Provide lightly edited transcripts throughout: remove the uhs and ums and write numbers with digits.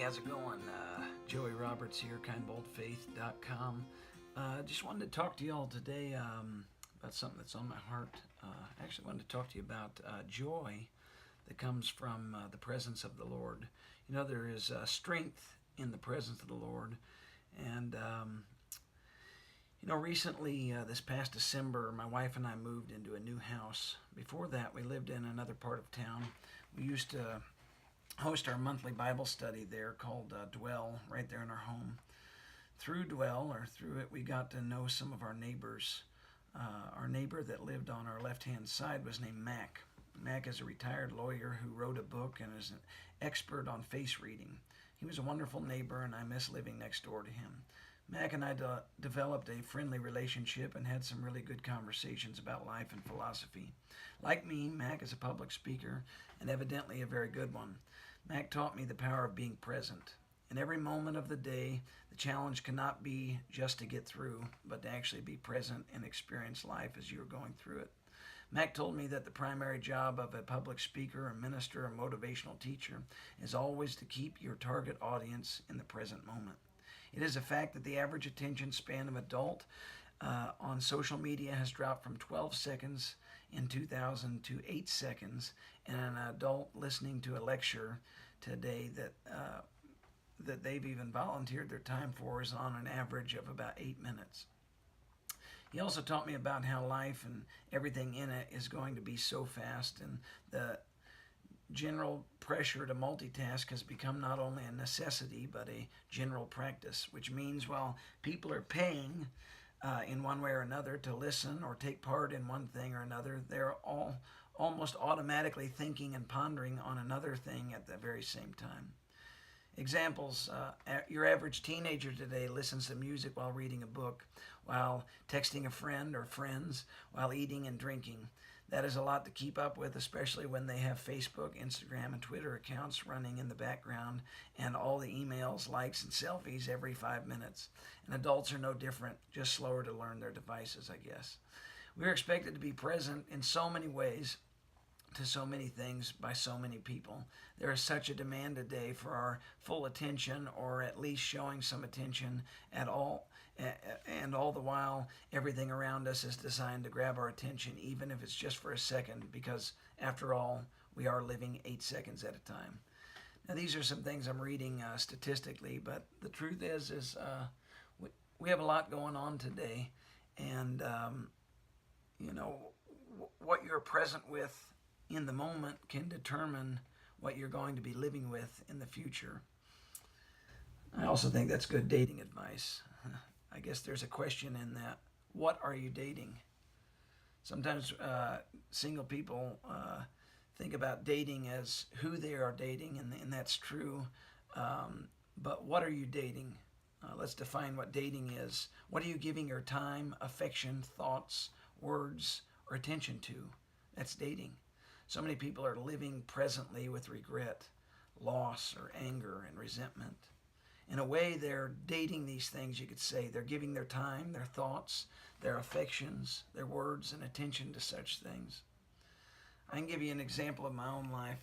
how's it going? Joey Roberts here, KINDBOLDFAITH.com. Just wanted to talk to you all today about something that's on my heart. I actually wanted to talk to you about joy that comes from the presence of the Lord. You know, there is strength in the presence of the Lord. And, recently, this past December, my wife and I moved into a new house. Before that, we lived in another part of town. We used to host our monthly Bible study there called Dwell, right there in our home. Through it, we got to know some of our neighbors. Our neighbor that lived on our left-hand side was named Mac. Mac is a retired lawyer who wrote a book and is an expert on face reading. He was a wonderful neighbor, and I miss living next door to him. Mac and I developed a friendly relationship and had some really good conversations about life and philosophy. Like me, Mac is a public speaker, and evidently a very good one. Mac taught me the power of being present. In every moment of the day, the challenge cannot be just to get through, but to actually be present and experience life as you're going through it. Mac told me that the primary job of a public speaker, a minister, or motivational teacher is always to keep your target audience in the present moment. It is a fact that the average attention span of adult on social media has dropped from 12 seconds in 2000 to 8 seconds, and an adult listening to a lecture today that they've even volunteered their time for is on an average of about 8 minutes. He also taught me about how life and everything in it is going to be so fast, and the general pressure to multitask has become not only a necessity but a general practice, which means while people are paying in one way or another to listen or take part in one thing or another, they're all almost automatically thinking and pondering on another thing at the very same time. Examples, your average teenager today listens to music while reading a book, while texting a friend or friends, while eating and drinking. That is a lot to keep up with, especially when they have Facebook, Instagram, and Twitter accounts running in the background and all the emails, likes, and selfies every 5 minutes. And adults are no different, just slower to learn their devices, I guess. We're expected to be present in so many ways to so many things by so many people. There is such a demand today for our full attention, or at least showing some attention at all, and all the while everything around us is designed to grab our attention, even if it's just for a second, because after all, we are living 8 seconds at a time. Now, these are some things I'm reading statistically, but the truth is we have a lot going on today, and what you're present with in the moment can determine what you're going to be living with in the future. I also think that's good dating advice. I guess there's a question in that. What are you dating? Sometimes single people think about dating as who they are dating, and that's true. But what are you dating? Let's define what dating is. What are you giving your time, affection, thoughts, words, or attention to? That's dating. So many people are living presently with regret, loss, or anger and resentment. In a way, they're dating these things, you could say. They're giving their time, their thoughts, their affections, their words, and attention to such things. I can give you an example of my own life.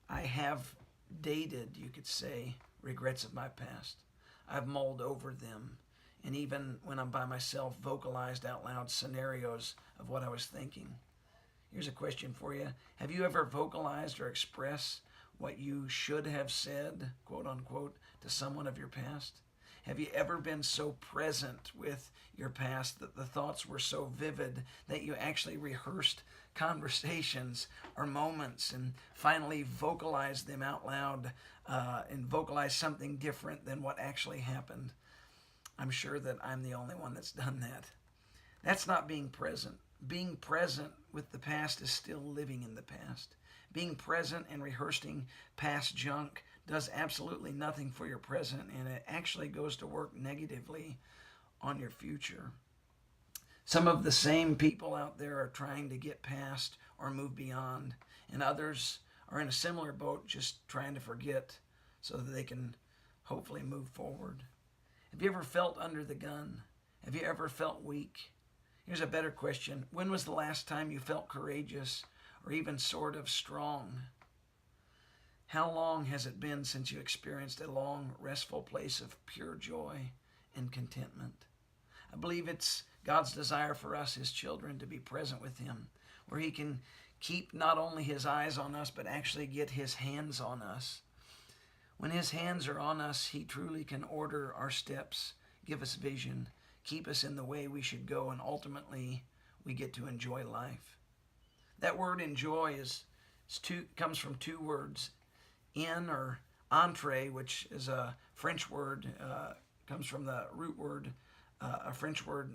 I have dated, you could say, regrets of my past. I've mulled over them, and even when I'm by myself, vocalized out loud scenarios of what I was thinking. Here's a question for you. Have you ever vocalized or expressed what you should have said, quote unquote, to someone of your past? Have you ever been so present with your past that the thoughts were so vivid that you actually rehearsed conversations or moments and finally vocalized them out loud and vocalized something different than what actually happened? I'm sure that I'm the only one that's done that. That's not being present. Being present with the past is still living in the past. Being present and rehearsing past junk does absolutely nothing for your present, and it actually goes to work negatively on your future. Some of the same people out there are trying to get past or move beyond, and others are in a similar boat, just trying to forget so that they can hopefully move forward. Have you ever felt under the gun? Have you ever felt weak? Here's a better question. When was the last time you felt courageous or even sort of strong? How long has it been since you experienced a long, restful place of pure joy and contentment? I believe it's God's desire for us, His children, to be present with Him, where He can keep not only His eyes on us, but actually get His hands on us. When His hands are on us, He truly can order our steps, give us vision, keep us in the way we should go, and ultimately we get to enjoy life. That word enjoy comes from two words, in or entree, which is a French word, comes from the root word, a French word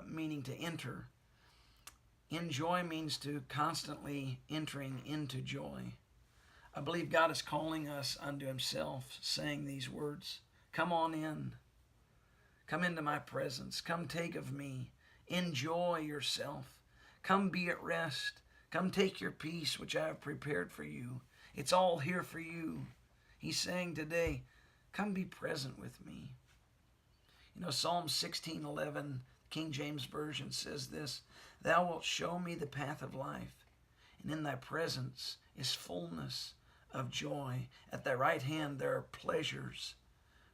meaning to enter. Enjoy means to constantly entering into joy. I believe God is calling us unto Himself, saying these words, come on in. Come into my presence. Come take of me. Enjoy yourself. Come be at rest. Come take your peace, which I have prepared for you. It's all here for you. He's saying today, come be present with me. You know, Psalm 16:11, King James Version says this, thou wilt show me the path of life, and in thy presence is fullness of joy. At thy right hand there are pleasures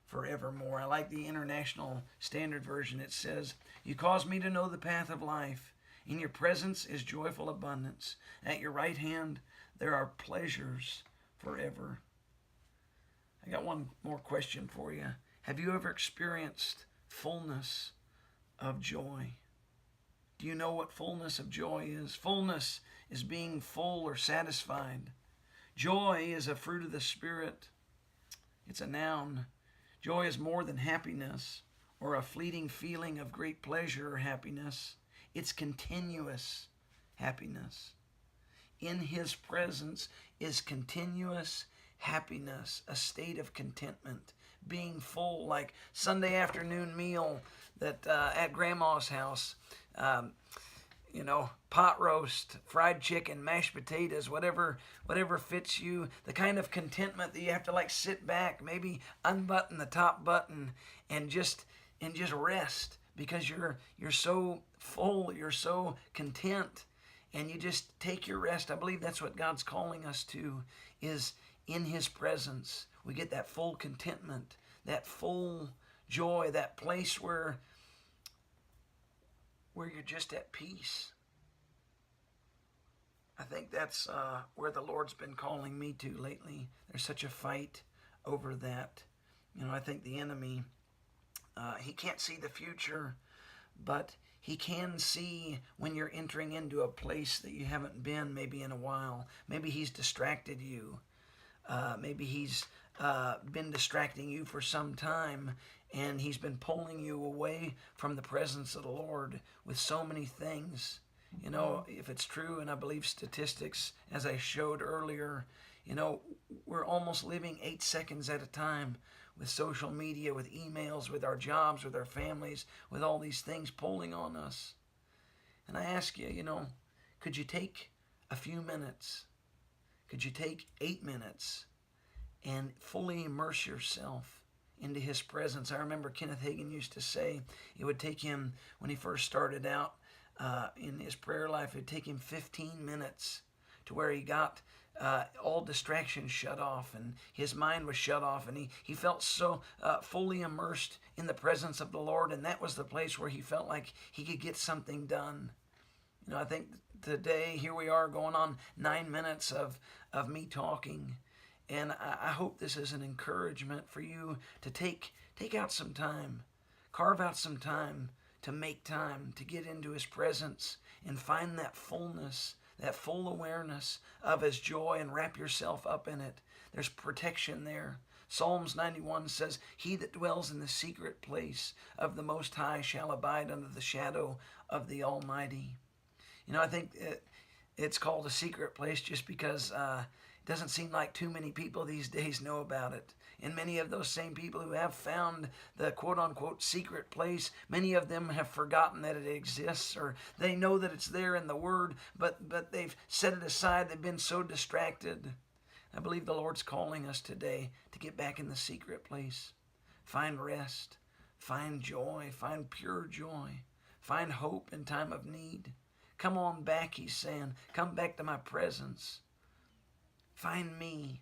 forevermore. I like the International Standard Version. It says, you cause me to know the path of life. In your presence is joyful abundance. At your right hand there are pleasures forever. I got one more question for you. Have you ever experienced fullness of joy? Do you know what fullness of joy is? Fullness is being full or satisfied. Joy is a fruit of the Spirit. It's a noun. Joy is more than happiness or a fleeting feeling of great pleasure or happiness. It's continuous happiness. In His presence is continuous happiness, a state of contentment, being full, like Sunday afternoon meal that at Grandma's house, pot roast, fried chicken, mashed potatoes, whatever fits you, the kind of contentment that you have to like sit back, maybe unbutton the top button and just rest because you're so full, you're so content, and you just take your rest. I believe that's what God's calling us to, is in His presence. We get that full contentment, that full joy, that place where you're just at peace. I think that's where the Lord's been calling me to lately. There's such a fight over that. I think the enemy, he can't see the future, but he can see when you're entering into a place that you haven't been maybe in a while. Maybe he's distracted you. Maybe he's been distracting you for some time, and he's been pulling you away from the presence of the Lord with so many things. If it's true, and I believe statistics, as I showed earlier, we're almost living 8 seconds at a time with social media, with emails, with our jobs, with our families, with all these things pulling on us. And I ask you, could you take a few minutes? Could you take 8 minutes and fully immerse yourself into His presence? I remember Kenneth Hagin used to say it would take him, when he first started out in his prayer life, it would take him 15 minutes to where he got all distractions shut off and his mind was shut off, and he felt so fully immersed in the presence of the Lord, and that was the place where he felt like he could get something done. I think today, here we are going on 9 minutes of me talking, and I hope this is an encouragement for you to take out some time, carve out some time to make time to get into His presence and find that fullness, that full awareness of His joy, and wrap yourself up in it. There's protection there. Psalms 91 says, he that dwells in the secret place of the Most High shall abide under the shadow of the Almighty. I think it's called a secret place just because it doesn't seem like too many people these days know about it. And many of those same people who have found the quote-unquote secret place, many of them have forgotten that it exists, or they know that it's there in the Word, but they've set it aside. They've been so distracted. I believe the Lord's calling us today to get back in the secret place. Find rest, find joy, find pure joy, find hope in time of need. Come on back, He's saying. Come back to my presence. Find me.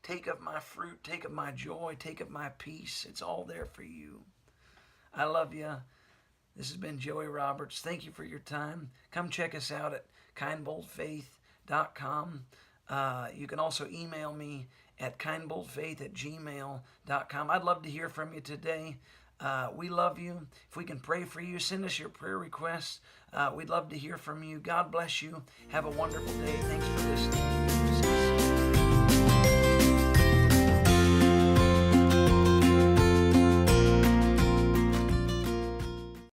Take of my fruit, take of my joy, take of my peace. It's all there for you. I love you. This has been Joey Roberts. Thank you for your time. Come check us out at KINDBOLDFAITH.com. You can also email me at KINDBOLDFAITH@gmail.com. I'd love to hear from you today. We love you. If we can pray for you, send us your prayer requests. We'd love to hear from you. God bless you. Have a wonderful day. Thanks for listening.